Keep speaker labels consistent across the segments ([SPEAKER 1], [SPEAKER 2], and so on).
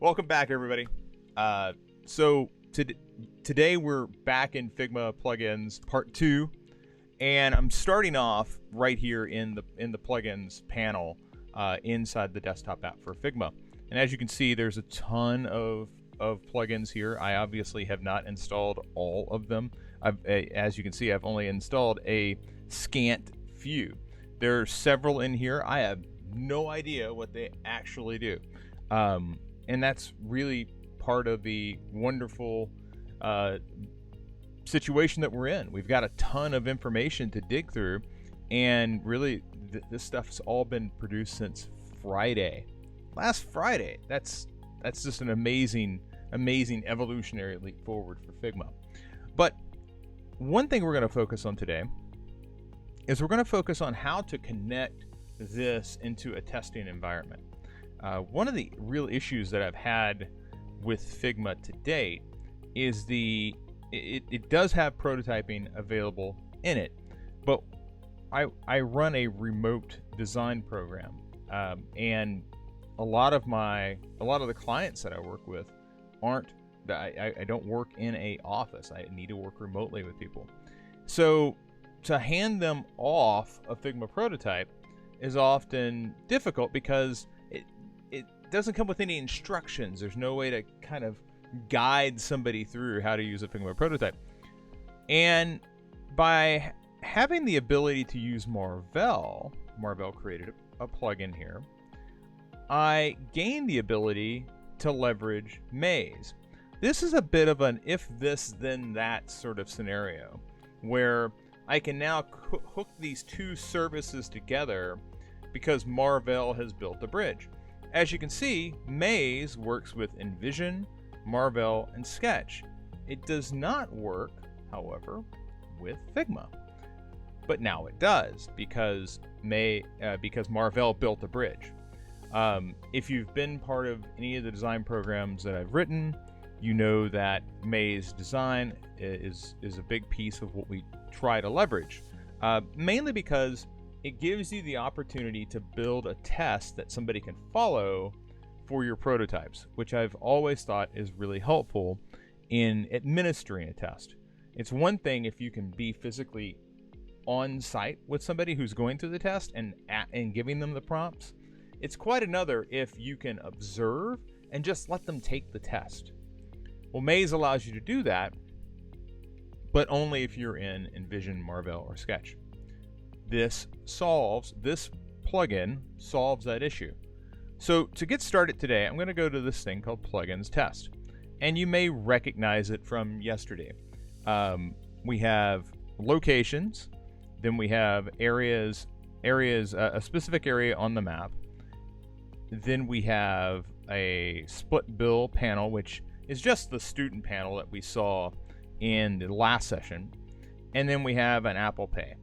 [SPEAKER 1] Welcome back, everybody. Today we're back in Figma plugins part 2, and I'm starting off right here in the plugins panel inside the desktop app for Figma. And as you can see, there's a ton of plugins here. I obviously have not installed all of them. As you can see, I've only installed a scant few. There are several in here. I have no idea what they actually do. And that's really part of the wonderful situation that we're in. We've got a ton of information to dig through, and really this stuff's all been produced since Friday. Last Friday. That's just an amazing evolutionary leap forward for Figma. But one thing we're going to focus on today is we're going to focus on how to connect this into a testing environment. One of the real issues that I've had with Figma to date is it does have prototyping available in it, but I run a remote design program, and a lot of the clients that I work with I don't work in a office. I need to work remotely with people. So to hand them off a Figma prototype is often difficult because it doesn't come with any instructions. There's no way to kind of guide somebody through how to use a Figma prototype. And by having the ability to use Marvell created a plugin here, I gained the ability to leverage Maze. This is a bit of an if this then that sort of scenario where I can now hook these two services together because Marvell has built a bridge. As you can see, Maze works with InVision, Marvell, and Sketch. It does not work, however, with Figma. But now it does because Marvell built a bridge. If you've been part of any of the design programs that I've written, you know that Maze design is a big piece of what we try to leverage, mainly because it gives you the opportunity to build a test that somebody can follow for your prototypes, which I've always thought is really helpful in administering a test. It's one thing if you can be physically on site with somebody who's going through the test and giving them the prompts. It's quite another if you can observe and just let them take the test. Well, Maze allows you to do that, but only if you're in InVision, Marvell, or Sketch. This plugin solves that issue. So to get started today, I'm going to go to this thing called Plugins Test, and you may recognize it from yesterday. We have locations, then we have areas, a specific area on the map. Then we have a split bill panel, which is just the student panel that we saw in the last session, and then we have an Apple Pay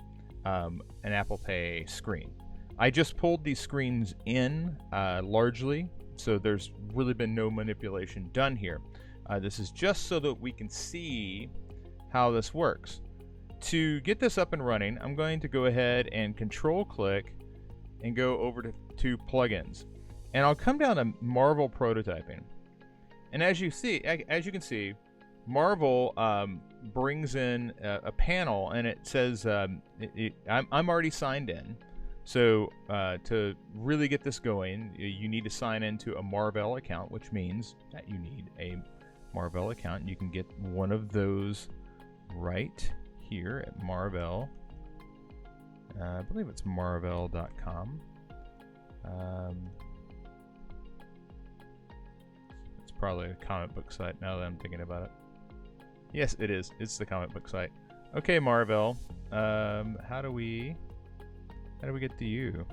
[SPEAKER 1] screen. I just pulled these screens in largely, so there's really been no manipulation done here. This is just so that we can see how this works. To get this up and running, I'm going to go ahead and control click and go over to plugins, and I'll come down to Marvel prototyping. And as you can see, Marvel brings in a panel, and it says I'm already signed in. So to really get this going, you need to sign into a Marvell account, which means that you need a Marvell account. You can get one of those right here at Marvell. I believe it's marvell.com. It's probably a comic book site now that I'm thinking about it. Yes, it is. It's the comic book site. Okay, Marvell. How do we get to you?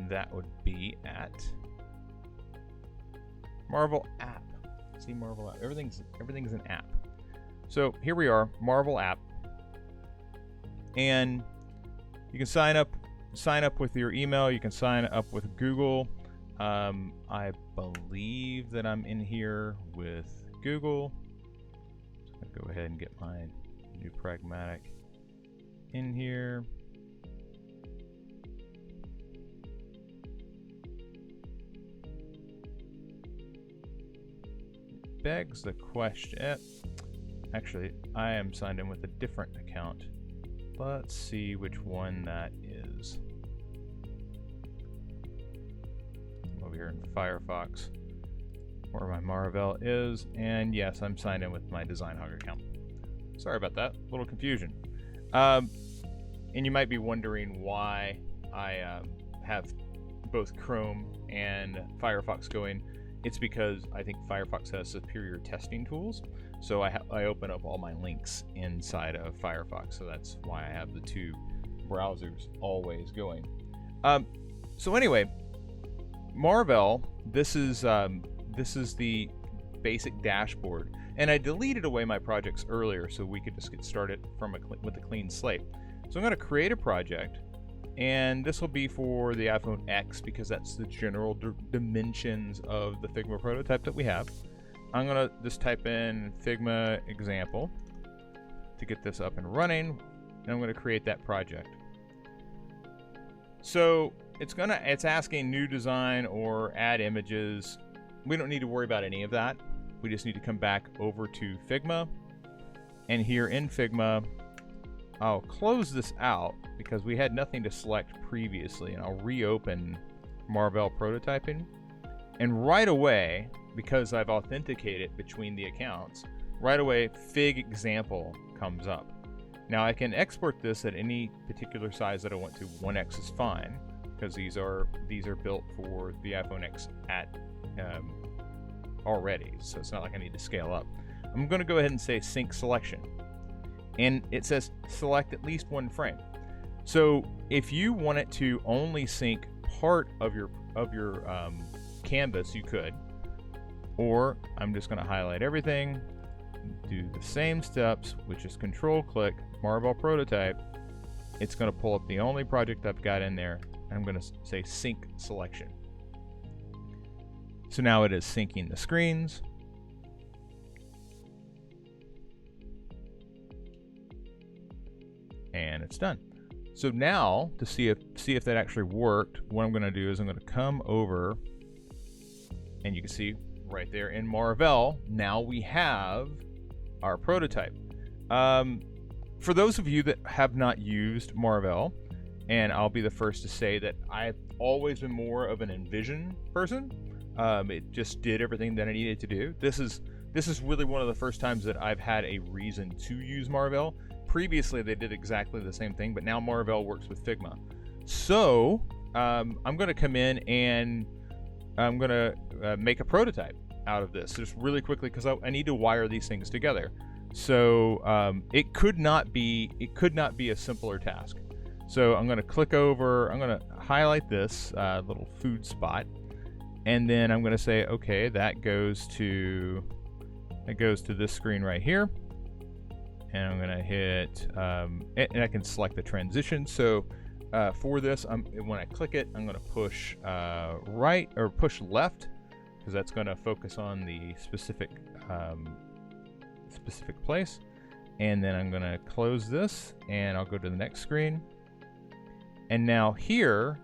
[SPEAKER 1] That would be at Marvel app. See, Marvel app. Everything's an app. So here we are, Marvel app, and you can sign up with your email. You can sign up with Google. I believe that I'm in here with Google. Go ahead and get my new pragmatic in here. Begs the question. Actually, I am signed in with a different account. Let's see which one that is. I'm over here in Firefox, where my Marvel is, and yes, I'm signed in with my DesignHog account. Sorry about that, a little confusion. And you might be wondering why I have both Chrome and Firefox going. It's because I think Firefox has superior testing tools, so I open up all my links inside of Firefox, so that's why I have the two browsers always going. So anyway, Marvel, this is the basic dashboard, and I deleted away my projects earlier so we could just get started with a clean slate. So I'm going to create a project, and this will be for the iPhone X because that's the general dimensions of the Figma prototype that we have. I'm going to just type in Figma example to get this up and running, and I'm going to create that project. So it's asking new design or add images. We don't need to worry about any of that. We just need to come back over to Figma, and here in Figma, I'll close this out because we had nothing to select previously, and I'll reopen Marvel prototyping. And right away, because I've authenticated between the accounts, right away Fig example comes up. Now I can export this at any particular size that I want to. 1x is fine because these are built for the iPhone X already, so it's not like I need to scale up. I'm going to go ahead and say sync selection, and it says select at least one frame. So if you wanted to only sync part of your canvas, you could, or I'm just going to highlight everything, do the same steps, which is control click Marvel prototype. It's going to pull up the only project I've got in there, and I'm going to say sync selection. So now it is syncing the screens. And it's done. So now to see if that actually worked, what I'm going to do is I'm going to come over, and you can see right there in Marvel, now we have our prototype. For those of you that have not used Marvel, and I'll be the first to say that I've always been more of an Envision person. It just did everything that I needed to do. This is really one of the first times that I've had a reason to use Marvel. Previously, they did exactly the same thing, but now Marvel works with Figma. So I'm going to come in and I'm going to make a prototype out of this just really quickly because I need to wire these things together. So it could not be a simpler task. So I'm going to click over. I'm going to highlight this little food spot. And then I'm going to say, okay, that goes to this screen right here. And I'm going to hit, and I can select the transition. So for this, when I click it, I'm going to push right or push left because that's going to focus on the specific place. And then I'm going to close this, and I'll go to the next screen. And now here,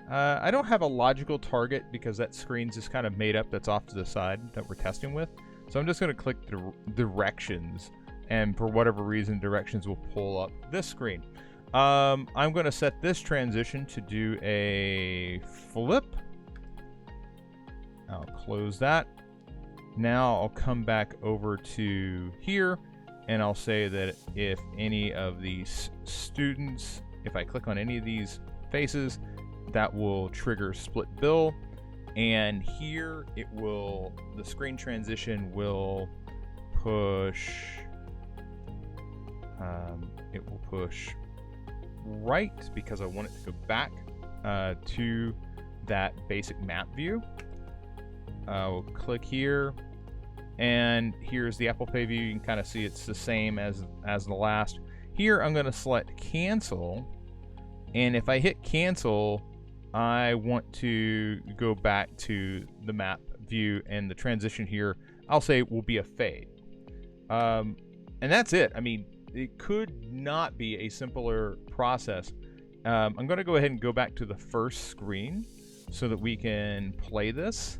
[SPEAKER 1] I don't have a logical target because that screen's just kind of made up that's off to the side that we're testing with. So I'm just going to click the directions, and for whatever reason, directions will pull up this screen. I'm going to set this transition to do a flip. I'll close that. Now I'll come back over to here, and I'll say that if any of these students, if I click on any of these faces, that will trigger split bill, and here the screen transition will push right because I want it to go back to that basic map view. I'll click here, and here's the Apple Pay view. You can kind of see it's the same as the last. Here I'm going to select cancel, and if I hit cancel, I want to go back to the map view, and the transition here I'll say will be a fade. And that's it. I mean, it could not be a simpler process. I'm going to go ahead and go back to the first screen so that we can play this.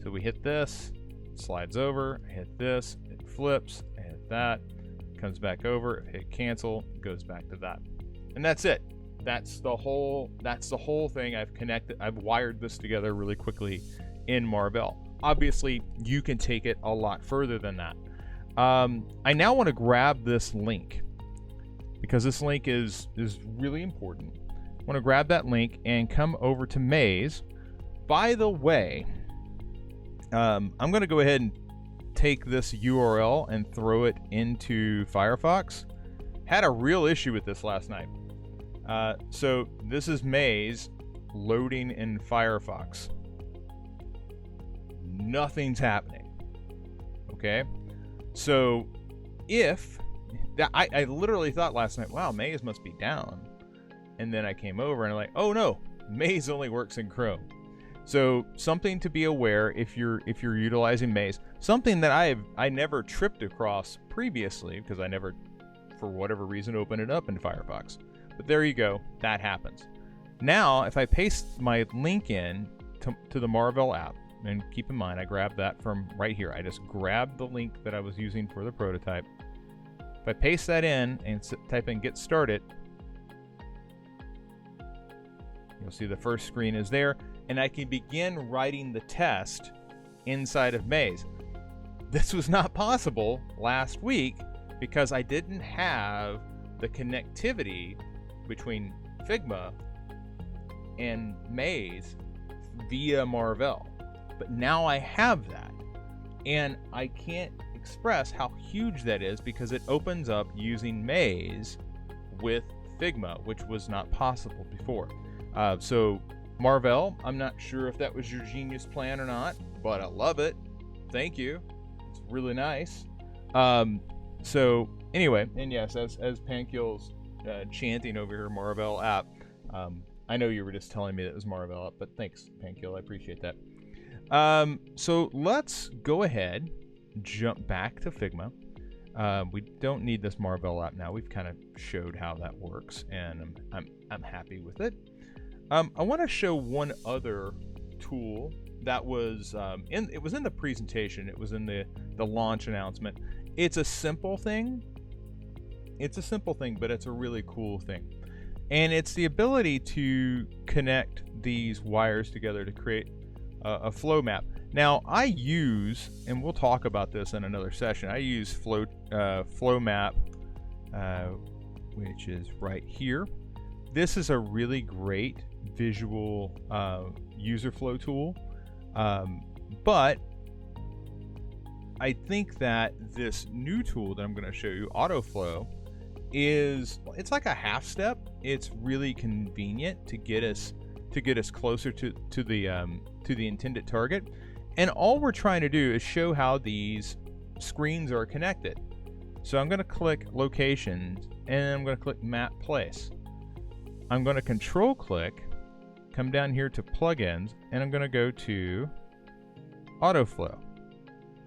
[SPEAKER 1] So we hit this, slides over, hit this, it flips, I hit that, comes back over, hit cancel, goes back to that. And that's it. That's the whole thing. I've wired this together really quickly in Marvell. Obviously, you can take it a lot further than that. I now want to grab this link because this link is really important. I want to grab that link and come over to Maze. By the way, I'm going to go ahead and take this URL and throw it into Firefox. Had a real issue with this last night. So this is Maze loading in Firefox. Nothing's happening. Okay? So if that, I literally thought last night, wow, Maze must be down. And then I came over and I'm like, oh no, Maze only works in Chrome. So something to be aware if you're utilizing Maze. Something that I never tripped across previously because I never, for whatever reason, opened it up in Firefox. But there you go, that happens. Now, if I paste my link in to the Marvell app, and keep in mind, I grabbed that from right here. I just grabbed the link that I was using for the prototype. If I paste that in and type in get started, you'll see the first screen is there, and I can begin writing the test inside of Maze. This was not possible last week because I didn't have the connectivity between Figma and Maze via Marvell. But now I have that, and I can't express how huge that is because it opens up using Maze with Figma, which was not possible before. So Marvell, I'm not sure if that was your genius plan or not, but I love it. Thank you. It's really nice. So anyway, and yes, as Pankill's chanting over here, Marvell app. I know you were just telling me that it was Marvell app, but thanks, Pankill. I appreciate that. So let's go ahead, jump back to Figma. We don't need this Marvell app now. We've kind of showed how that works, and I'm happy with it. I want to show one other tool that was it was in the presentation. It was in the launch announcement. It's a simple thing. But it's a really cool thing. And it's the ability to connect these wires together to create a flow map. Now, I use, and we'll talk about this in another session, I use flow map, which is right here. This is a really great visual user flow tool. But I think that this new tool that I'm going to show you, Autoflow, it's like a half step. It's really convenient to get us closer to the intended target. And all we're trying to do is show how these screens are connected. So I'm going to click locations and I'm going to click map place. I'm going to control click, come down here to plugins, and I'm going to go to Autoflow.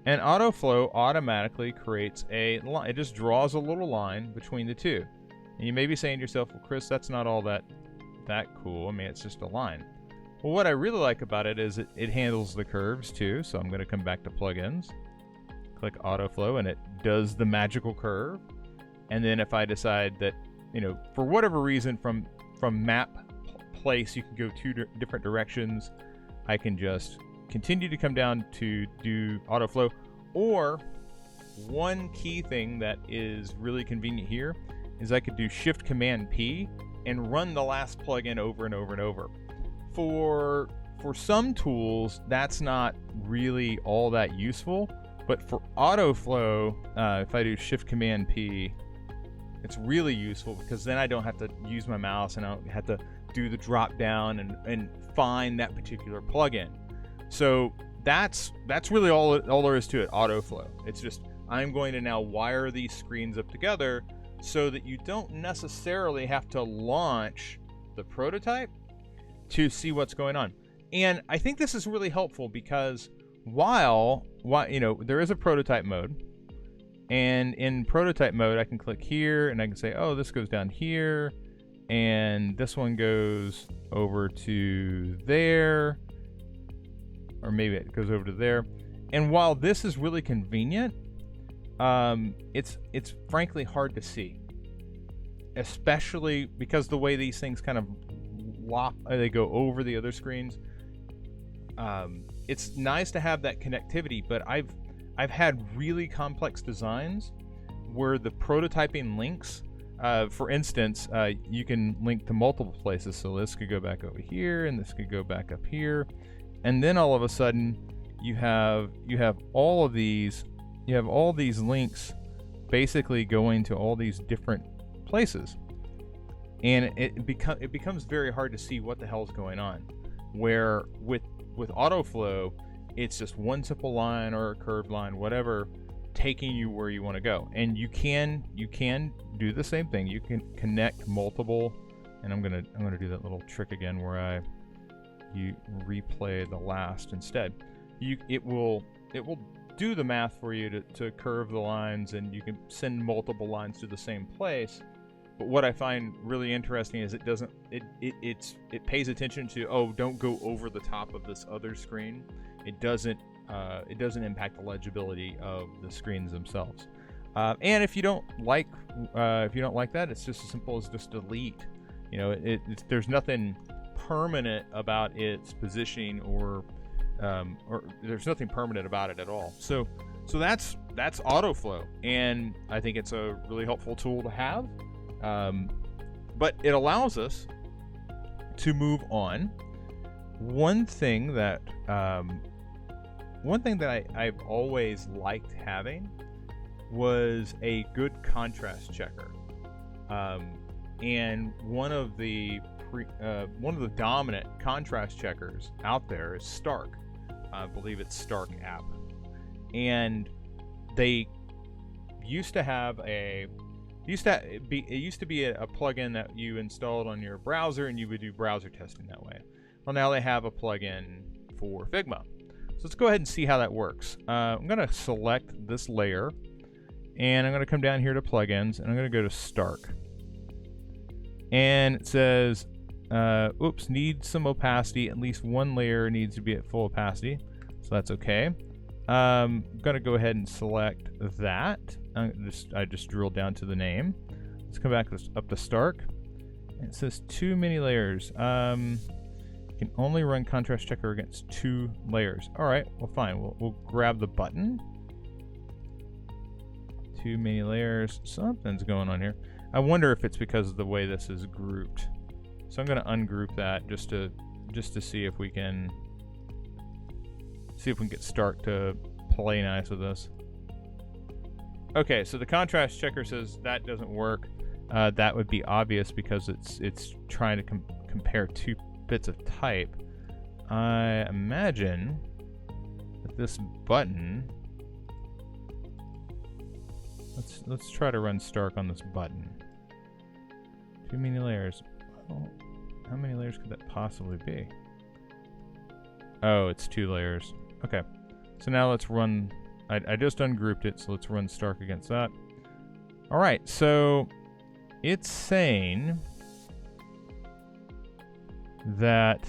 [SPEAKER 1] And Autoflow automatically creates a line. It just draws a little line between the two. And you may be saying to yourself, well, Chris, that's not all that cool. I mean, it's just a line. Well, what I really like about it is it handles the curves too. So I'm going to come back to plugins, click Autoflow, and it does the magical curve. And then if I decide that, for whatever reason from map place, you can go two different directions, I can just continue to come down to do Autoflow. Or one key thing that is really convenient here is I could do Shift Command P and run the last plugin over and over and over. For some tools, that's not really all that useful, but for Autoflow, if I do Shift Command P, it's really useful because then I don't have to use my mouse and I don't have to do the drop down and find that particular plugin. So that's really all there is to it, Autoflow. It's just, I'm going to now wire these screens up together so that you don't necessarily have to launch the prototype to see what's going on. And I think this is really helpful because while there is a prototype mode, And in prototype mode, I can click here and I can say, oh, this goes down here, and this one goes over to there, or maybe it goes over to there. And while this is really convenient, it's frankly hard to see, especially because the way these things kind of they go over the other screens. It's nice to have that connectivity, but I've had really complex designs where the prototyping links, for instance, you can link to multiple places. So this could go back over here, and this could go back up here, and then all of a sudden you have all of these links basically going to all these different places, and it becomes very hard to see what the hell's going on. Where with Autoflow, it's just one simple line or a curved line, whatever, taking you where you want to go. And you can do the same thing. You can connect multiple, and I'm gonna do that little trick again where you replay the last instead. It will do the math for you to curve the lines, and you can send multiple lines to the same place. But what I find really interesting is it pays attention to, oh, don't go over the top of this other screen. It doesn't impact the legibility of the screens themselves. And if you don't like that, it's just as simple as just delete. You know, there's nothing permanent about its positioning, or there's nothing permanent about it at all. So that's Autoflow, and I think it's a really helpful tool to have. But it allows us to move on. One thing that I've always liked having was a good contrast checker. And one of the dominant contrast checkers out there is Stark. I believe it's Stark app. And they used to have it used to be a plugin that you installed on your browser, and you would do browser testing that way. Well, now they have a plugin for Figma. So let's go ahead and see how that works. I'm going to select this layer, and I'm going to come down here to plugins, and I'm going to go to Stark. And it says, oops, needs some opacity. At least one layer needs to be at full opacity. So that's okay. I'm going to go ahead and select that. I just drilled down to the name. Let's come back up to Stark. And it says too many layers. You can only run contrast checker against 2 layers. All right, well, fine. We'll grab the button. Too many layers. Something's going on here. I wonder if it's because of the way this is grouped. So I'm going to ungroup that just to see if we can get Stark to play nice with this. Okay, so the contrast checker says that doesn't work. That would be obvious because it's trying to compare 2 bits of type. I imagine that this button. Let's try to run Stark on this button. Too many layers. Oh, how many layers could that possibly be? Oh, it's 2 layers. Okay, so now let's run. I just ungrouped it, so let's run Stark against that. All right, so it's saying that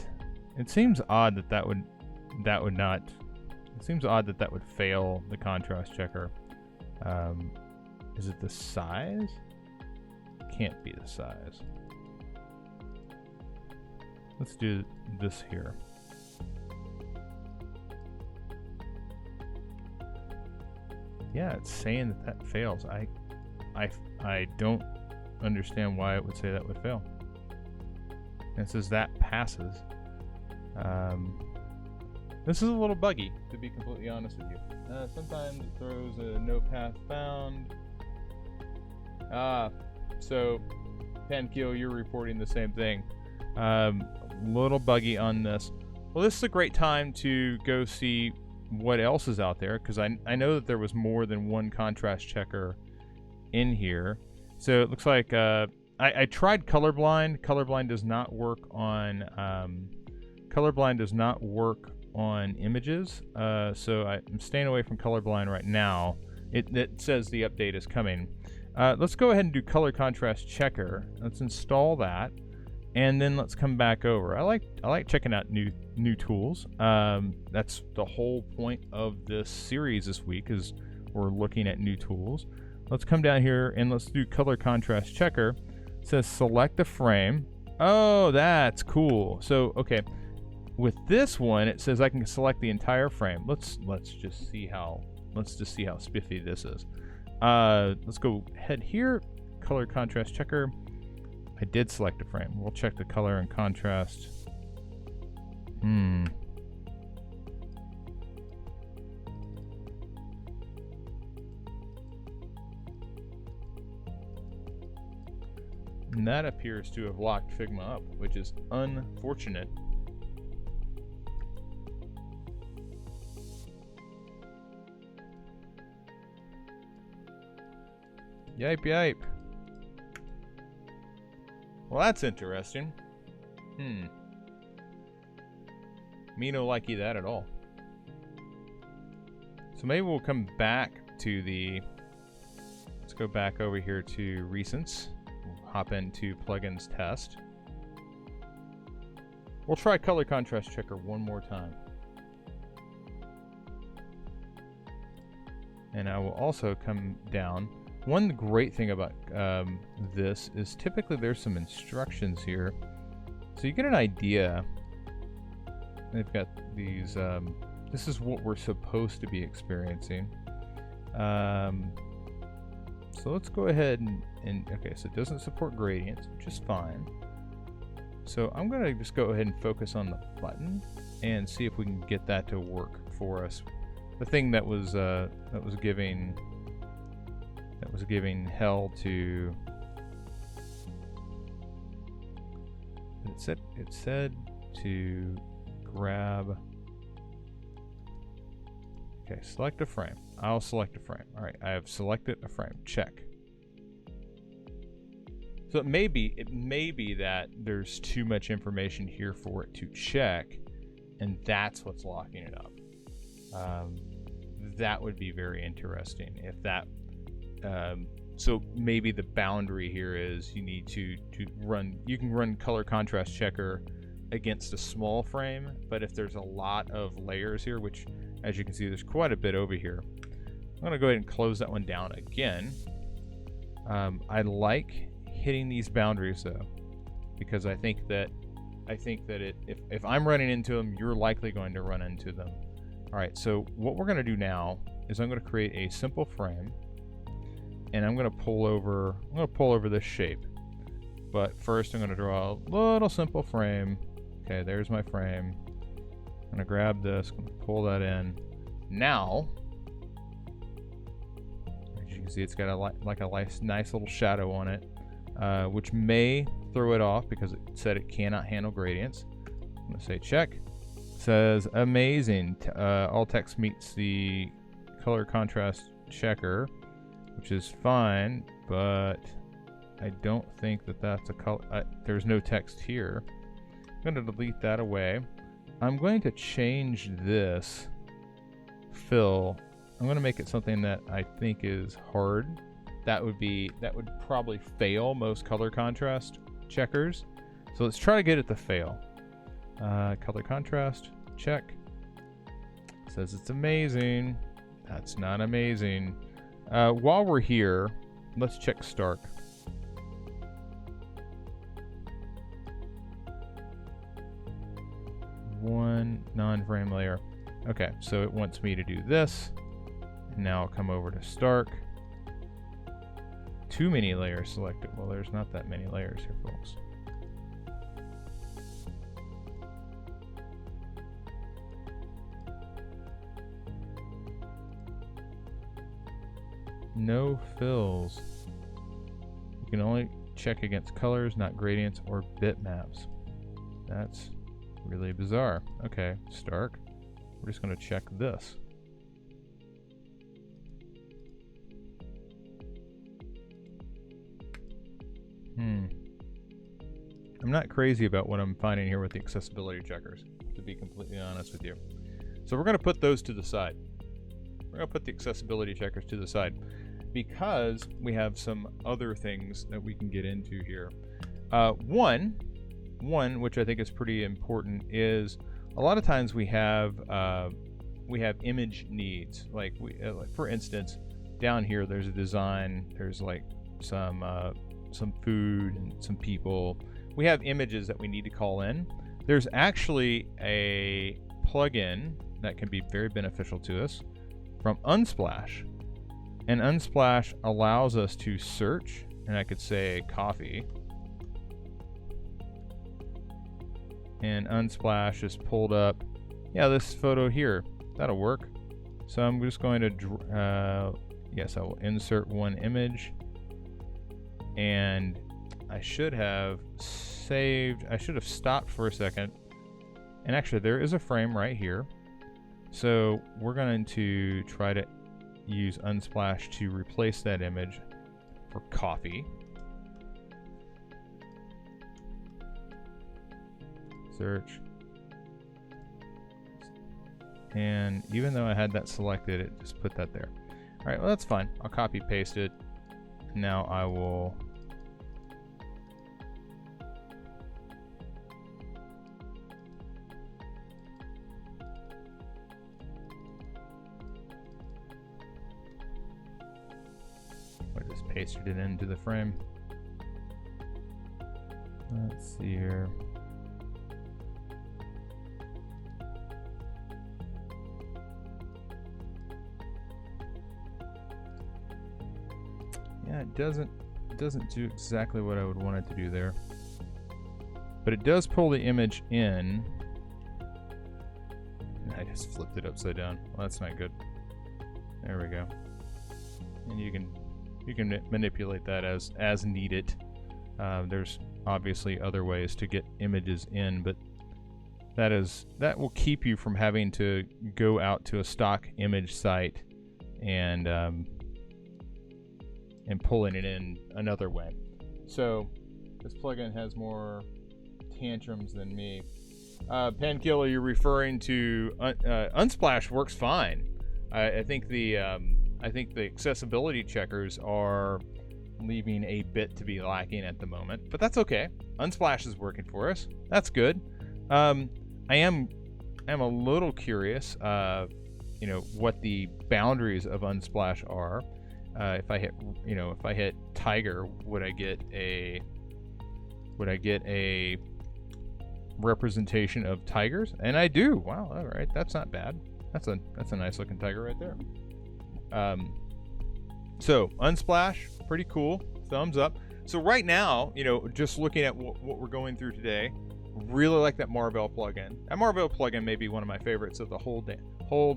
[SPEAKER 1] it seems odd that would not. It seems odd that would fail the contrast checker. Is it the size? Can't be the size. Let's do this here. Yeah, it's saying that fails. I don't understand why it would say that would fail. And it says that passes. This is a little buggy, to be completely honest with you. Sometimes it throws a no path found. So Pankeel, you're reporting the same thing. Little buggy on this. Well, this is a great time to go see what else is out there, because I know that there was more than one contrast checker in here. So it looks like I tried Colorblind. Colorblind does not work on images. So I'm staying away from Colorblind right now. it says the update is coming. Let's go ahead and do color contrast checker. Let's install that, and then let's come back over. I like checking out new tools. That's the whole point of this series this week, is we're looking at new tools. Let's come down here and let's do color contrast checker. It says select a frame. Oh, that's cool. So okay, with this one it says I can select the entire frame. Let's just see how spiffy this is. Let's go ahead here, color contrast checker. I did select a frame. We'll check the color and contrast. And that appears to have locked Figma up, which is unfortunate. Yipe, yipe. Well, that's interesting. Me no likey that at all. So maybe we'll come back to the... Let's go back over here to recents. We'll hop into plugins test. We'll try color contrast checker one more time. And I will also come down. One great thing about this is typically there's some instructions here, so you get an idea. They've got these, this is what we're supposed to be experiencing. So let's go ahead and okay, so it doesn't support gradients, which is fine. So I'm going to just go ahead and focus on the button and see if we can get that to work for us. The thing that was giving hell to... It said to grab... Okay, select a frame. I'll select a frame. Alright, I have selected a frame. Check. So it may be that there's too much information here for it to check, and that's what's locking it up. That would be very interesting if that... so maybe the boundary here is you need to run... You can run color contrast checker against a small frame, but if there's a lot of layers here, which as you can see there's quite a bit over here, I'm going to go ahead and close that one down again. I like hitting these boundaries though, because I think that if I'm running into them, you're likely going to run into them. Alright, so what we're going to do now is I'm going to create a simple frame, and I'm going to pull over this shape. But first I'm going to draw a little simple frame. Okay, there's my frame. I'm going to grab this, I'm going to pull that in. Now, as you can see, it's got a nice little shadow on it, which may throw it off because it said it cannot handle gradients. I'm going to say check. It says amazing. All text meets the color contrast checker, which is fine, but I don't think that that's a color. There's no text here. I'm going to delete that away. I'm going to change this fill. I'm going to make it something that I think is hard. That would probably fail most color contrast checkers. So let's try to get it to fail. Color contrast, check. It says it's amazing. That's not amazing. While we're here, let's check Stark. One non-frame layer. Okay, so it wants me to do this. Now I'll come over to Stark. Too many layers selected. Well, there's not that many layers here, folks. No fills. You can only check against colors, not gradients or bitmaps. That's really bizarre. Okay, Stark. We're just going to check this. I'm not crazy about what I'm finding here with the accessibility checkers, to be completely honest with you. So we're going to put those to the side. We're going to put the accessibility checkers to the side because we have some other things that we can get into here. One, which I think is pretty important, is a lot of times we have image needs. Like for instance, down here there's a design. There's like some food and some people. We have images that we need to call in. There's actually a plugin that can be very beneficial to us from Unsplash. And Unsplash allows us to search, and I could say coffee. And Unsplash is pulled up. Yeah, this photo here, that'll work. So I'm just going to, yes, I will insert one image. And I should have saved, I should have stopped for a second. And actually there is a frame right here. So we're going to try to use Unsplash to replace that image for coffee. Search. And even though I had that selected, it just put that there. All right, well, that's fine. I'll copy paste it. Now I will just pasted it into the frame. Let's see here. Yeah, it doesn't do exactly what I would want it to do there. But it does pull the image in. And I just flipped it upside down. Well, that's not good. There we go. And you can manipulate that as needed. There's obviously other ways to get images in, but that will keep you from having to go out to a stock image site and pulling it in another way. So this plugin has more tantrums than me. Pankiller, you're referring to Unsplash works fine. I think the accessibility checkers are leaving a bit to be lacking at the moment, but that's okay. Unsplash is working for us. That's good. I am a little curious, what the boundaries of Unsplash are. If I hit tiger, would I get a representation of tigers? And I do. Wow. All right. That's not bad. That's a nice looking tiger right there. So Unsplash, pretty cool. Thumbs up. So right now, just looking at what we're going through today, really like that Marvel plugin. That Marvel plugin may be one of my favorites of the whole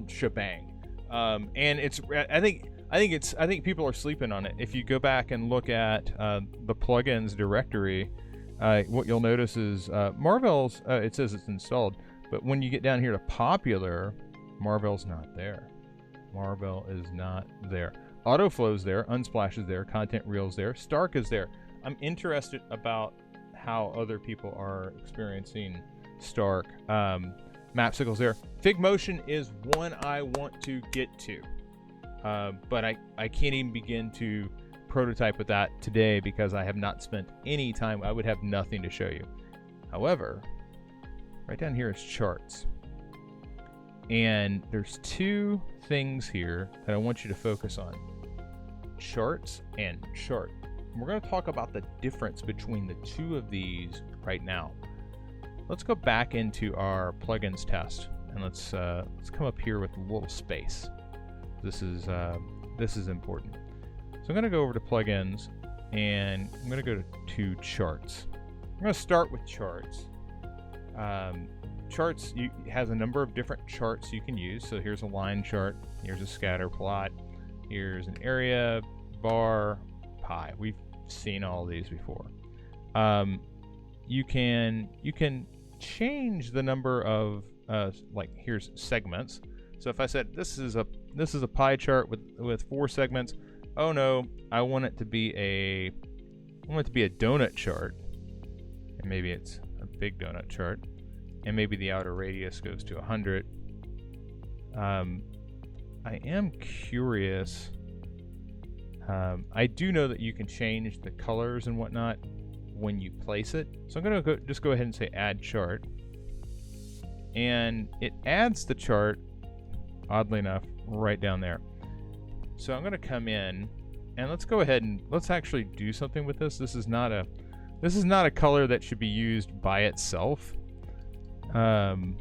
[SPEAKER 1] shebang. And I think people are sleeping on it. If you go back and look at the plugins directory, what you'll notice is Marvel's. It says it's installed, but when you get down here to popular, Marvel's not there. Marvel is not there. Autoflow's there. Unsplash is there. Content Reel's there. Stark is there. I'm interested about how other people are experiencing Stark. Mapsicle's there. Figmotion is one I want to get to. But I can't even begin to prototype with that today because I have not spent any time. I would have nothing to show you. However, right down here is charts. And there's two things here that I want you to focus on. Charts and chart. And we're going to talk about the difference between the two of these right now. Let's go back into our plugins test and let's come up here with a little space. This is important. So I'm going to go over to plugins and I'm going to go to charts. I'm going to start with charts. Charts has a number of different charts you can use. So here's a line chart, here's a scatter plot, here's an area, bar, pie. We've seen all these before. You can change the number of like here's segments. So if I said this is a pie chart with 4 segments, oh no, I want it to be a donut chart, and maybe it's a big donut chart, and maybe the outer radius goes to 100. I am curious. I do know that you can change the colors and whatnot when you place it. So I'm going to just go ahead and say add chart. And it adds the chart, oddly enough, right down there. So I'm going to come in and let's go ahead and let's actually do something with this. This is not a color that should be used by itself. I'm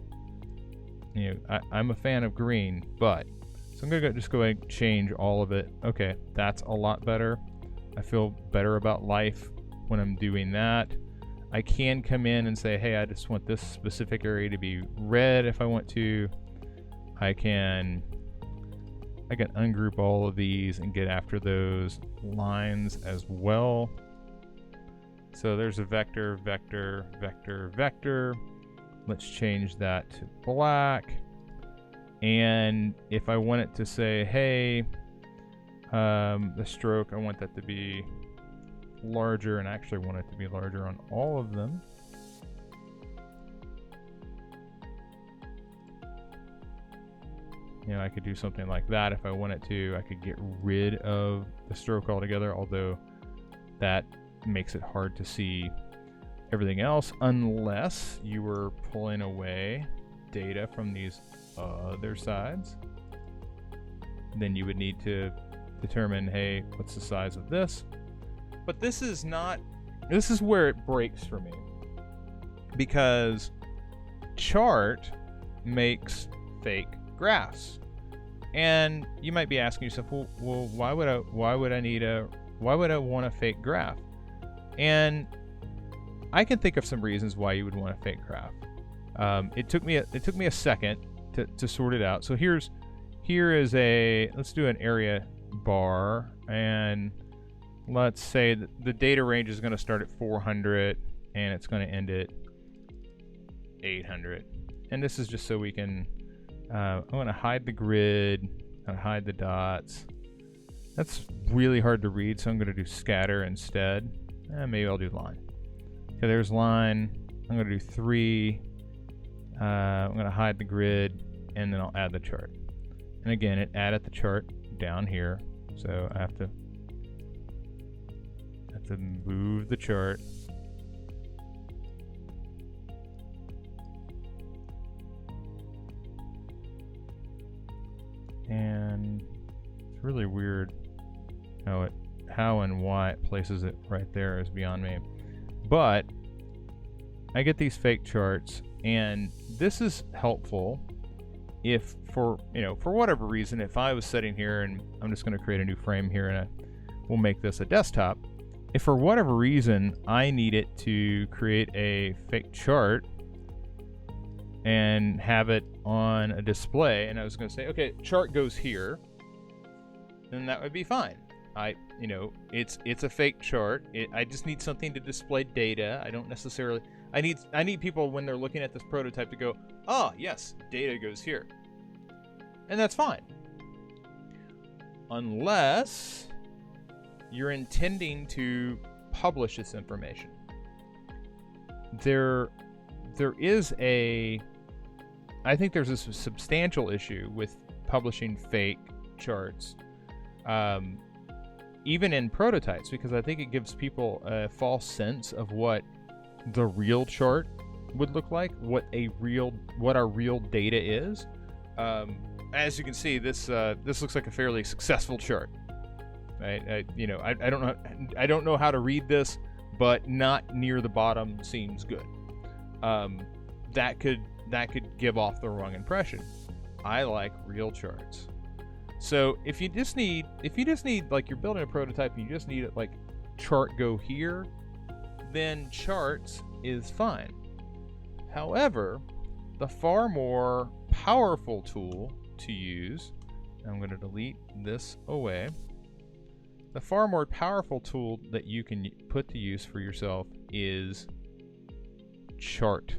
[SPEAKER 1] a fan of green, but so I'm gonna just go ahead and change all of it. Okay, that's a lot better. I feel better about life when I'm doing that. I can come in and say, hey, I just want this specific area to be red if I want to. I can ungroup all of these and get after those lines as well. So there's a vector, vector, vector, vector. Let's change that to black. And if I want it to say, hey, the stroke, I want that to be larger, and I actually want it to be larger on all of them. You know, I could do something like that if I wanted to. I could get rid of the stroke altogether, although that makes it hard to see everything else unless you were pulling away data from these other sides. Then you would need to determine, hey, what's the size of this? But this is where it breaks for me, because chart makes fake graphs. And you might be asking yourself, well, why would I want a fake graph? And I can think of some reasons why you would want a fake graph. It took me a second to sort it out. So let's do an area bar, and let's say that the data range is going to start at 400 and it's going to end at 800. And this is just so we can, I'm going to hide the grid, hide the dots. That's really hard to read, so I'm going to do scatter instead. Maybe I'll do line. Okay, there's line. I'm going to do 3. I'm going to hide the grid, and then I'll add the chart. And again, it added the chart down here, so I have to move the chart. And it's really weird how and why it places it right there is beyond me. But I get these fake charts, and this is helpful if for whatever reason, if I was sitting here and I'm just going to create a new frame here and we'll make this a desktop. If for whatever reason I need it to create a fake chart and have it on a display, and I was going to say, okay, chart goes here, then that would be fine. It's a fake chart. I just need something to display data. I don't necessarily. I need people when they're looking at this prototype to go, oh yes, data goes here, and that's fine. Unless you're intending to publish this information. I think there's a substantial issue with publishing fake charts. Even in prototypes, because I think it gives people a false sense of what the real chart would look like, what our real data is. As you can see, this looks like a fairly successful chart, right? I don't know how to read this, but not near the bottom seems good. That could give off the wrong impression. I like real charts. So if you just need like you're building a prototype and you just need it like chart go here, then charts is fine. However, the far more powerful tool to use, I'm going to delete this away. The far more powerful tool that you can put to use for yourself is chart.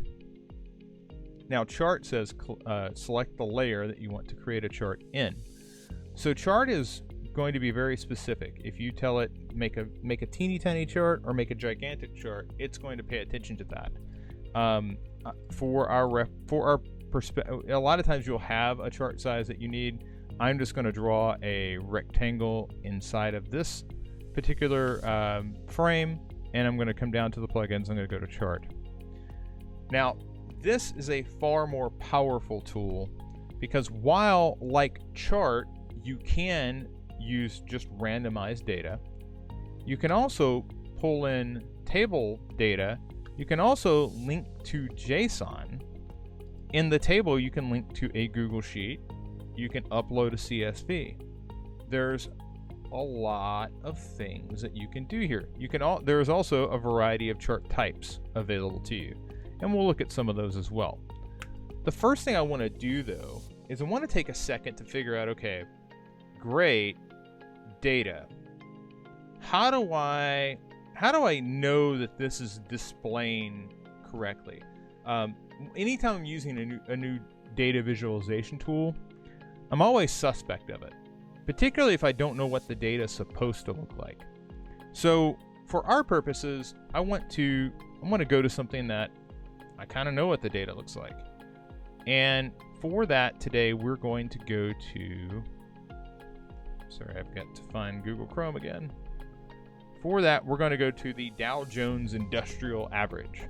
[SPEAKER 1] Now chart says select the layer that you want to create a chart in. So chart is going to be very specific. If you tell it make a teeny tiny chart or make a gigantic chart, it's going to pay attention to that. For our perspective, a lot of times you'll have a chart size that you need, I'm just going to draw a rectangle inside of this particular frame, and I'm going to come down to the plugins. I'm going to go to chart. Now, this is a far more powerful tool because while like chart, you can use just randomized data, you can also pull in table data. You can also link to JSON. In the table, you can link to a Google Sheet. You can upload a CSV. There's a lot of things that you can do here. There's also a variety of chart types available to you, and we'll look at some of those as well. The first thing I want to do, though, is I want to take a second to figure out, okay, great, data. How do I know that this is displaying correctly? Anytime I'm using a new data visualization tool, I'm always suspect of it, particularly if I don't know what the data is supposed to look like. So for our purposes, I want to go to something that I kind of know what the data looks like. And for that today, we're going to go to, sorry, I've got to find Google Chrome again. For that, we're going to go to the Dow Jones Industrial Average.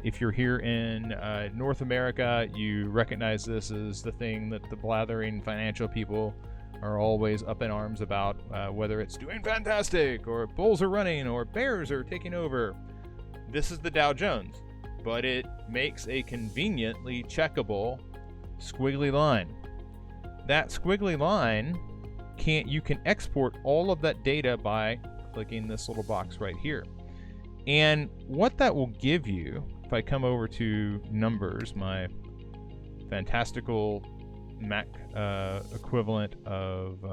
[SPEAKER 1] If you're here in North America, you recognize this as the thing that the blathering financial people are always up in arms about, whether it's doing fantastic, or bulls are running, or bears are taking over. This is the Dow Jones, but it makes a conveniently checkable squiggly line. That squiggly line, you can export all of that data by clicking this little box right here. And what that will give you, if I come over to numbers, my fantastical Mac equivalent of,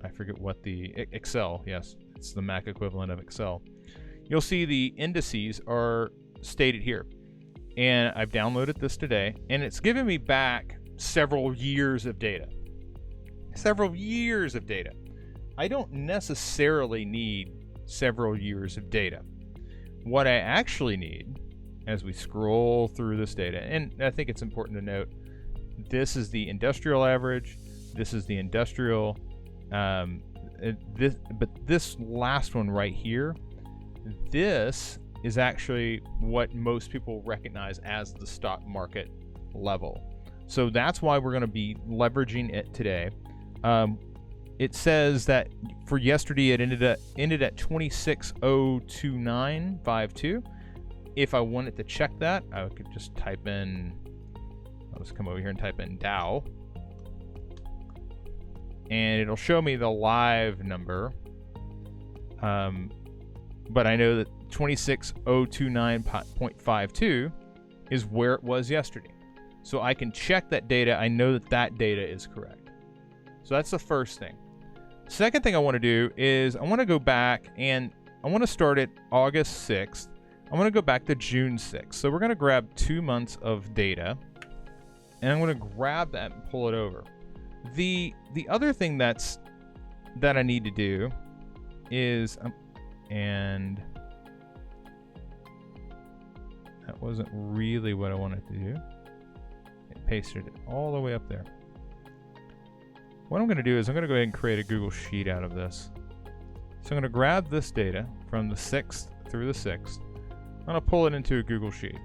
[SPEAKER 1] I forget what the, Excel, yes, it's the Mac equivalent of Excel. You'll see the indices are stated here. And I've downloaded this today, and it's given me back several years of data. Several years of data. I don't necessarily need several years of data. What I actually need, as we scroll through this data, and I think it's important to note, this is the industrial average, this is the industrial, but this last one right here, this is actually what most people recognize as the stock market level. So that's why we're going to be leveraging it today. It says that for yesterday it ended at 26,029.52. If I wanted to check that, I could just type in, I'll just come over here and type in Dow, and it'll show me the live number. But I know that 26,029.52 is where it was yesterday. So I can check that data. I know that that data is correct. So that's the first thing. Second thing I want to do is I want to go back, and I want to start at August 6th. I want to go back to June 6th. So we're going to grab 2 months of data, and I'm going to grab that and pull it over. The other thing that I need to do is, and that wasn't really what I wanted to do. It pasted it all the way up there. What I'm going to do is I'm going to go ahead and create a Google Sheet out of this. So I'm going to grab this data from the 6th through the 6th. I'm going to pull it into a Google Sheet.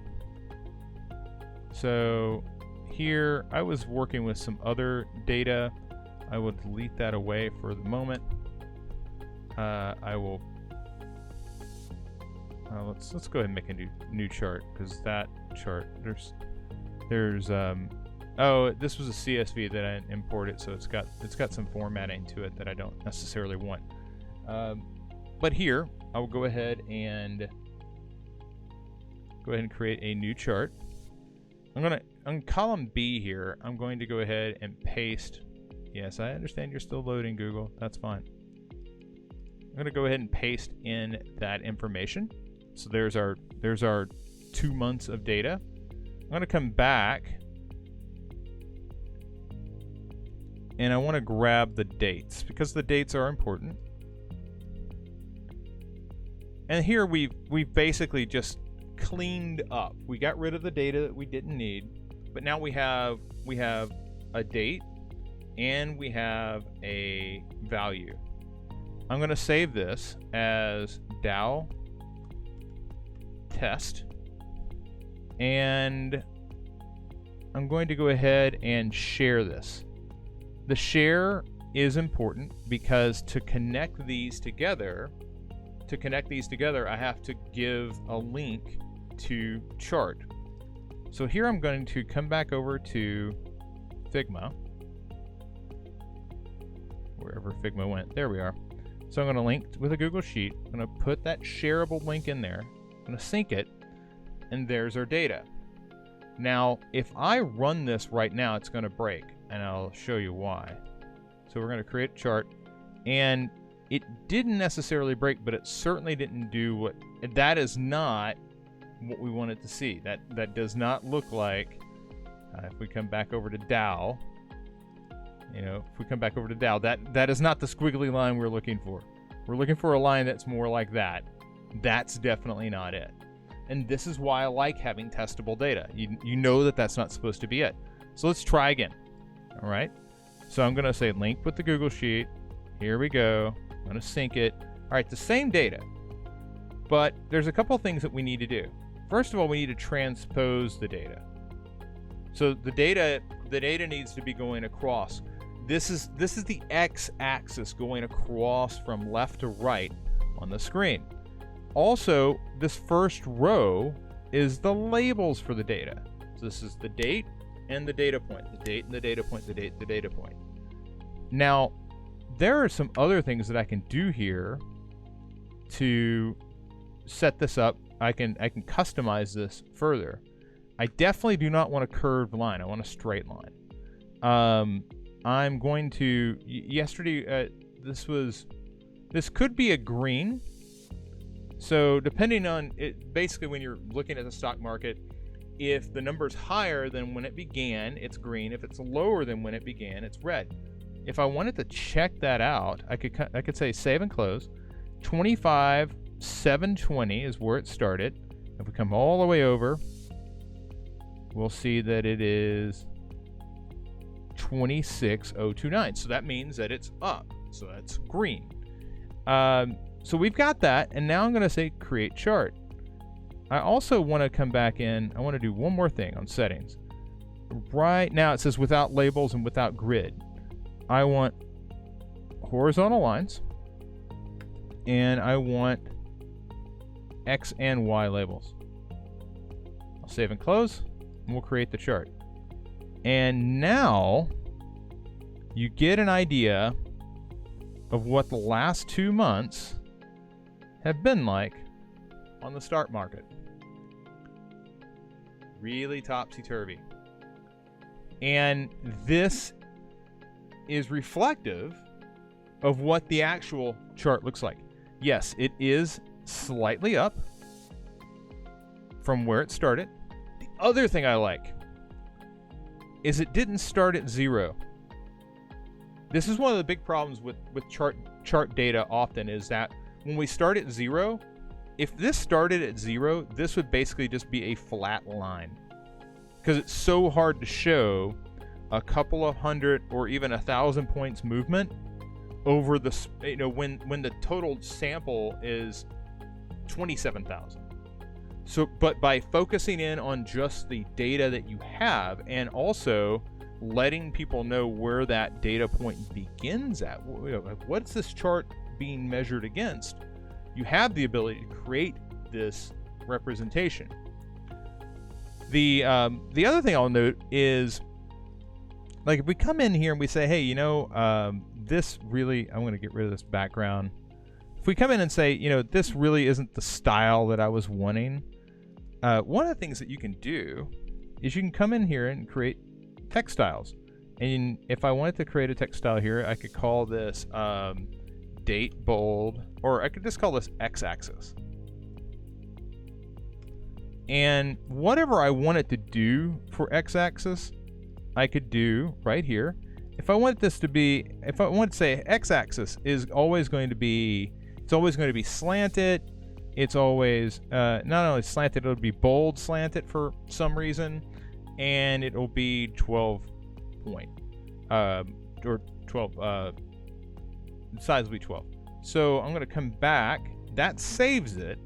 [SPEAKER 1] So here I was working with some other data. I will delete that away for the moment. I will let's go ahead and make a new chart, because that chart there's oh, this was a CSV that I imported, so it's got some formatting to it that I don't necessarily want. But here I will go ahead and create a new chart. On column B here, I'm going to go ahead and paste. Yes, I understand you're still loading, Google. That's fine. I'm going to go ahead and paste in that information. So there's our 2 months of data. I'm going to come back, and I want to grab the dates, because the dates are important. And here we've basically just cleaned up. We got rid of the data that we didn't need, but now we have a date, and we have a value. I'm going to save this as DAO test, and I'm going to go ahead and share this. The share is important because to connect these together, I have to give a link to chart. So here I'm going to come back over to Figma, wherever Figma went. There we are. So I'm going to link with a Google Sheet. I'm going to put that shareable link in there. I'm going to sync it, and there's our data. Now, if I run this right now, it's going to break, and I'll show you why. So we're going to create a chart, and it didn't necessarily break, but it certainly didn't do what, that is not what we wanted to see. That does not look like, if we come back over to DAO, if we come back over to DAO, that is not the squiggly line we're looking for. We're looking for a line that's more like that. That's definitely not it. And this is why I like having testable data. You know that that's not supposed to be it. So let's try again. All right. So I'm going to say link with the Google Sheet. Here we go. I'm going to sync it. All right, the same data, but there's a couple things that we need to do. First of all, we need to transpose the data. So the data needs to be going across. This is the x-axis going across from left to right on the screen. Also, this first row is the labels for the data. So this is the date and the data point, the date and the data point, the date, the data point. Now, there are some other things that I can do here to set this up. I can customize this further. I definitely do not want a curved line. I want a straight line. I'm going to, yesterday, this could be a green. So depending on it, basically when you're looking at the stock market, if the number's higher than when it began, it's green. If it's lower than when it began, it's red. If I wanted to check that out, I could say save and close. 25,720 is where it started. If we come all the way over, we'll see that it is 26,029. So that means that it's up. So that's green. So we've got that, and now I'm going to say create chart. I also want to come back in. I want to do one more thing on settings. Right now it says without labels and without grid. I want horizontal lines, and I want X and Y labels. I'll save and close, and we'll create the chart. And now you get an idea of what the last 2 months have been like on the stock market. Really topsy-turvy. And this is reflective of what the actual chart looks like. Yes, it is slightly up from where it started. The other thing I like is it didn't start at 0. This is one of the big problems with chart data often, is that when we start at 0, if this started at 0, this would basically just be a flat line, because it's so hard to show a couple of hundred or even 1,000 points movement over the, when the total sample is 27,000. So, but by focusing in on just the data that you have, and also letting people know where that data point begins at, what's this chart being measured against, you have the ability to create this representation. The other thing I'll note is, like, if we come in here and we say, hey, this really, I'm going to get rid of this background. If we come in and say, this really isn't the style that I was wanting, one of the things that you can do is you can come in here and create text styles. And if I wanted to create a text style here, I could call this date bold, or I could just call this x-axis. And whatever I want it to do for x-axis, I could do right here. If I want this to be, if I want to say x-axis is always going to be, it's always going to be slanted. It's always not only slanted, it'll be bold slanted for some reason, and it'll be 12 point. or 12. Size will be 12. So I'm going to come back. That saves it.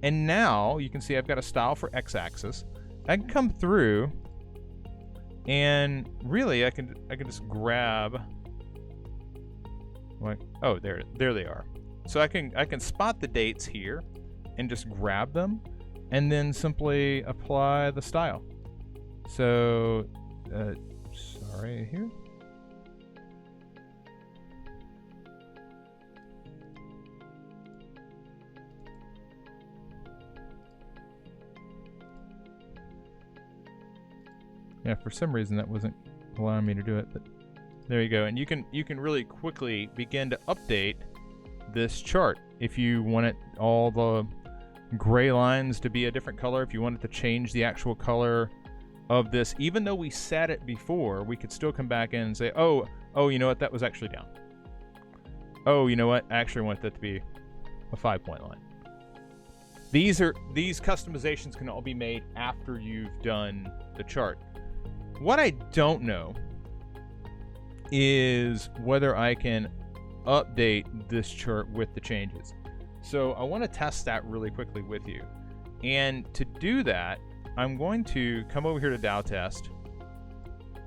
[SPEAKER 1] And now you can see I've got a style for x-axis. I can come through, and really I can just grab. Like, oh, there they are. So I can spot the dates here, and just grab them, and then simply apply the style. So, sorry here. Yeah, for some reason that wasn't allowing me to do it, but there you go. And you can really quickly begin to update this chart if you want it all the gray lines to be a different color. If you want it to change the actual color of this, even though we set it before, we could still come back in and say, oh, you know what, that was actually down. Oh, you know what, I actually want that to be a 5-point line. These customizations can all be made after you've done the chart. What I don't know is whether I can update this chart with the changes. So I want to test that really quickly with you. And to do that, I'm going to come over here to DAO test.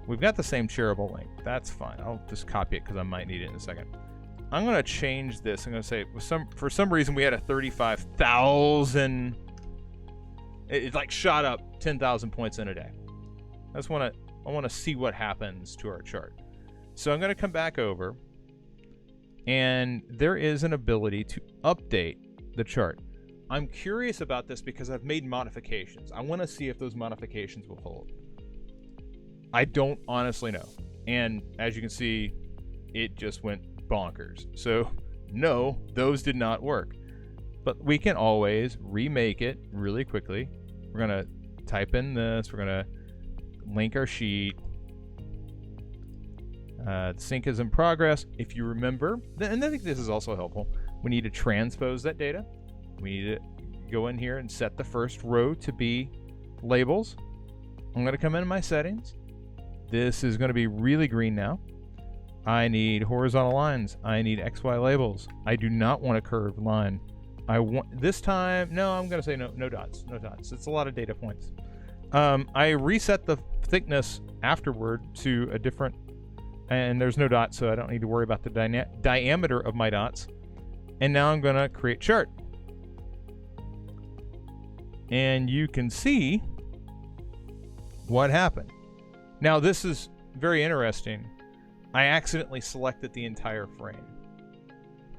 [SPEAKER 1] We've got the same shareable link. That's fine. I'll just copy it because I might need it in a second. I'm going to change this. I'm going to say for some reason we had a 35,000. It like shot up 10,000 points in a day. I want to see what happens to our chart. So I'm going to come back over, and there is an ability to update the chart. I'm curious about this because I've made modifications. I want to see if those modifications will hold. I don't honestly know. And as you can see, it just went bonkers. So no, those did not work. But we can always remake it really quickly. We're going to type in this. We're going to link our sheet. Sync is in progress. If you remember, and I think this is also helpful, we need to transpose that data. We need to go in here and set the first row to be labels. I'm going to come into my settings. This is going to be really green now. I need horizontal lines. I need XY labels. I do not want a curved line. I want this time. No, I'm going to say no dots. No dots. It's a lot of data points. I reset the thickness afterward to a different, and there's no dots, so I don't need to worry about the diameter of my dots. And now I'm going to create chart. And you can see what happened. Now this is very interesting. I accidentally selected the entire frame.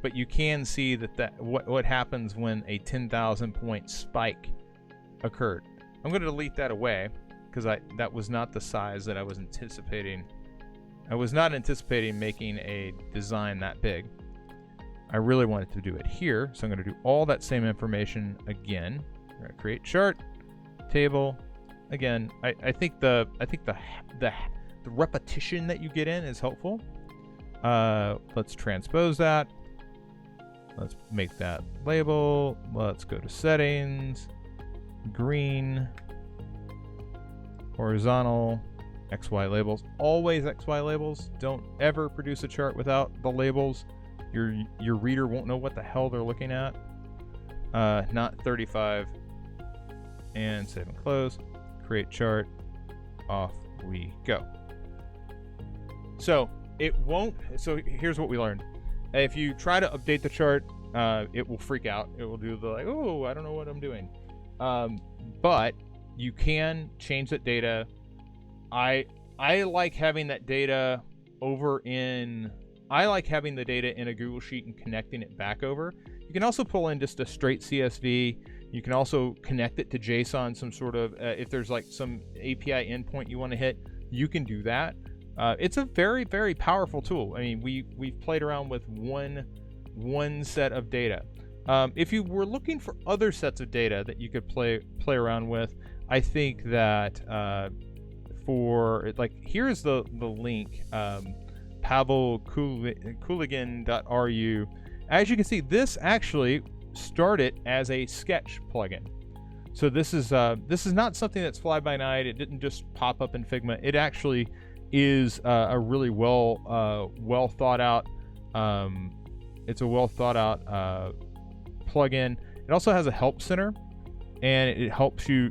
[SPEAKER 1] But you can see that what happens when a 10,000 point spike occurred. I'm going to delete that away because that was not the size that I was anticipating. I was not anticipating making a design that big. I really wanted to do it here, so I'm going to do all that same information again. I'm going to create chart, table. Again, I think the repetition that you get in is helpful. Let's transpose that. Let's make that label. Let's go to settings, green, horizontal, XY labels. Always XY labels. Don't ever produce a chart without the labels. Your reader won't know what the hell they're looking at. Not 35. And save and close. Create chart. Off we go. So it won't. So here's what we learned. If you try to update the chart, it will freak out. It will do the like, oh, I don't know what I'm doing. But you can change that data. I like having that data I like having the data in a Google Sheet and connecting it back over. You can also pull in just a straight CSV. You can also connect it to JSON, some sort of, if there's like some API endpoint you want to hit, you can do that. It's a very, very powerful tool. I mean, we've played around with one set of data. If you were looking for other sets of data that you could play around with, I think that here's the link, pavelkuligin.ru. As you can see, this actually started as a sketch plugin. So this is not something that's fly by night. It didn't just pop up in Figma. It actually is a really well thought out. It's a well thought out plugin. It also has a help center, and it helps you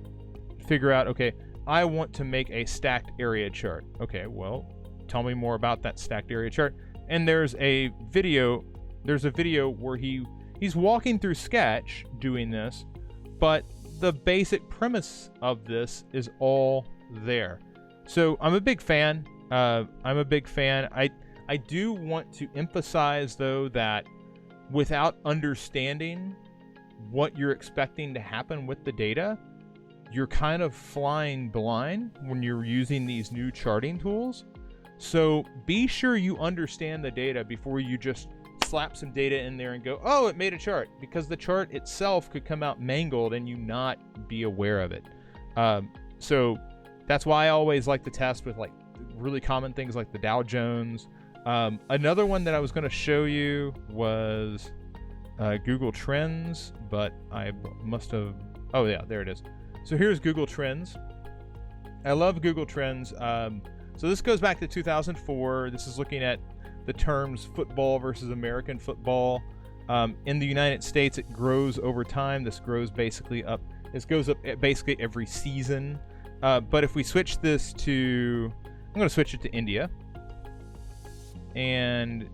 [SPEAKER 1] figure out, okay, I want to make a stacked area chart. Okay, well, tell me more about that stacked area chart. And there's a video where he's walking through Sketch doing this, but the basic premise of this is all there. So I'm a big fan. I do want to emphasize, though, that without understanding what you're expecting to happen with the data, you're kind of flying blind when you're using these new charting tools. So be sure you understand the data before you just slap some data in there and go, oh, it made a chart, because the chart itself could come out mangled and you not be aware of it. So that's why I always like to test with like really common things like the Dow Jones. Another one that I was going to show you was Google Trends, but I must have, oh yeah, there it is. So here's Google Trends. I love Google Trends. So this goes back to 2004. This is looking at the terms football versus American football. In the United States, it grows over time. This grows basically up. This goes up basically every season. But if we switch this to, I'm going to switch it to India. And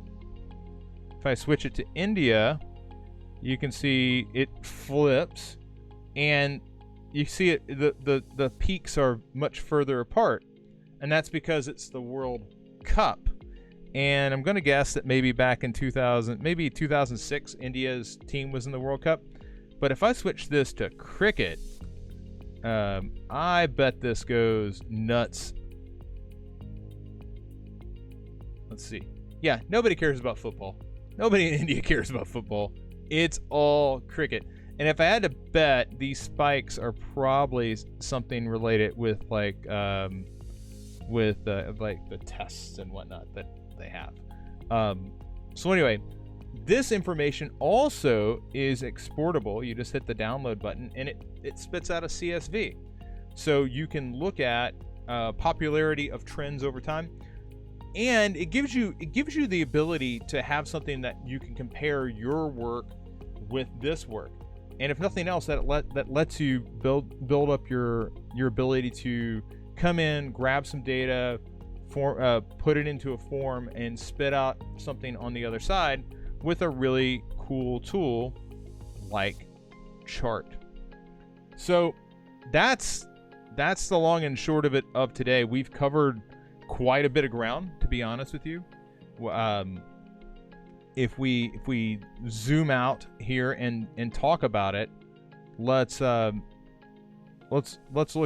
[SPEAKER 1] if I switch it to India, you can see it flips, and you see it. The peaks are much further apart, and that's because it's the World Cup. And I'm going to guess that maybe back in 2006, India's team was in the World Cup. But if I switch this to cricket, I bet this goes nuts. Let's see. Yeah, nobody cares about football. Nobody in India cares about football. It's all cricket. And if I had to bet, these spikes are probably something related with like the tests and whatnot that they have. So anyway, this information also is exportable. You just hit the download button and it spits out a CSV. So you can look at popularity of trends over time. And it gives you the ability to have something that you can compare your work with this work. And if nothing else, that lets you build up your ability to come in, grab some data, put it into a form, and spit out something on the other side with a really cool tool like Chart. So that's the long and short of it of today. We've covered quite a bit of ground, to be honest with you. If we zoom out here and talk about it, let's look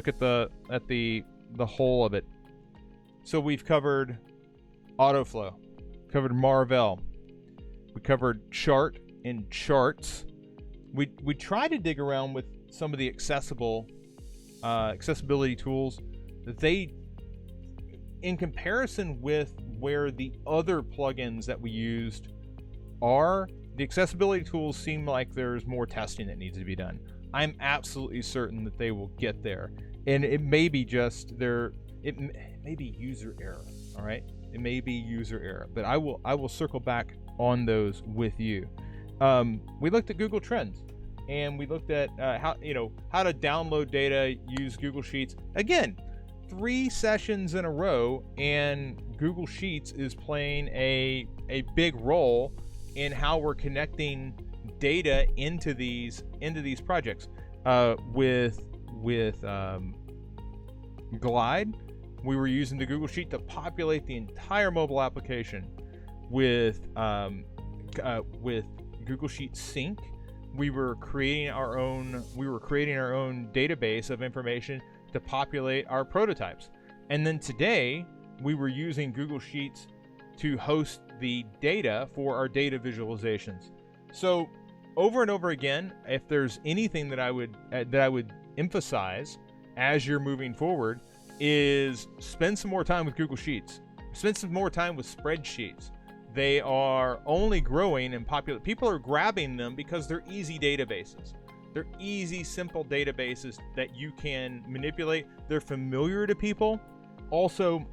[SPEAKER 1] at the whole of it. So we've covered Autoflow, covered Marvel, we covered Chart and Charts. We tried to dig around with some of the accessibility tools. They, in comparison with where the other plugins that we used are, the accessibility tools seem like there's more testing that needs to be done. I'm absolutely certain that they will get there, and it may be just it may be user error. All right, it may be user error, but I will circle back on those with you. We looked at Google Trends, and we looked at how to download data, use Google Sheets. Again, 3 sessions in a row, and Google Sheets is playing a big role in how we're connecting data into these projects. With Glide, we were using the Google Sheet to populate the entire mobile application. With Google Sheet Sync, we were creating our own database of information to populate our prototypes. And then today we were using Google Sheets to host the data for our data visualizations. So over and over again, if there's anything that I would emphasize as you're moving forward, is spend some more time with Google Sheets. Spend some more time with spreadsheets. They are only growing and popular. People are grabbing them because they're easy databases. They're easy, simple databases that you can manipulate. They're familiar to people. Also,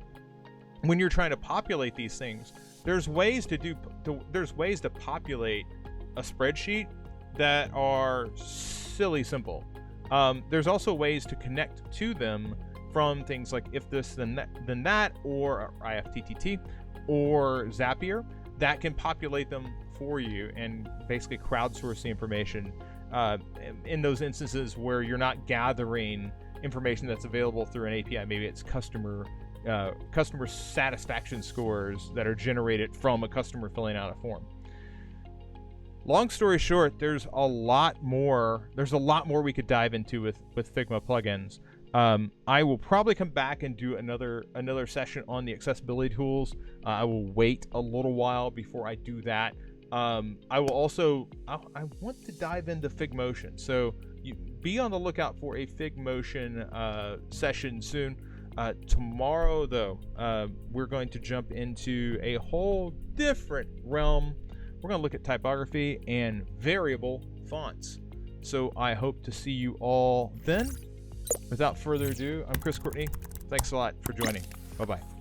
[SPEAKER 1] when you're trying to populate these things, there's ways to populate a spreadsheet that are silly simple. There's also ways to connect to them from things like if this then that, or IFTTT or Zapier, that can populate them for you and basically crowdsource the information in those instances where you're not gathering information that's available through an API. Maybe it's customer satisfaction scores that are generated from a customer filling out a form. Long story short, there's a lot more we could dive into with Figma plugins. I will probably come back and do another session on the accessibility tools. I will wait a little while before I do that. I want to dive into Figmotion, so be on the lookout for a Figmotion session soon. Tomorrow, though, we're going to jump into a whole different realm. We're going to look at typography and variable fonts. So I hope to see you all then. Without further ado, I'm Chris Courtney. Thanks a lot for joining. Bye-bye.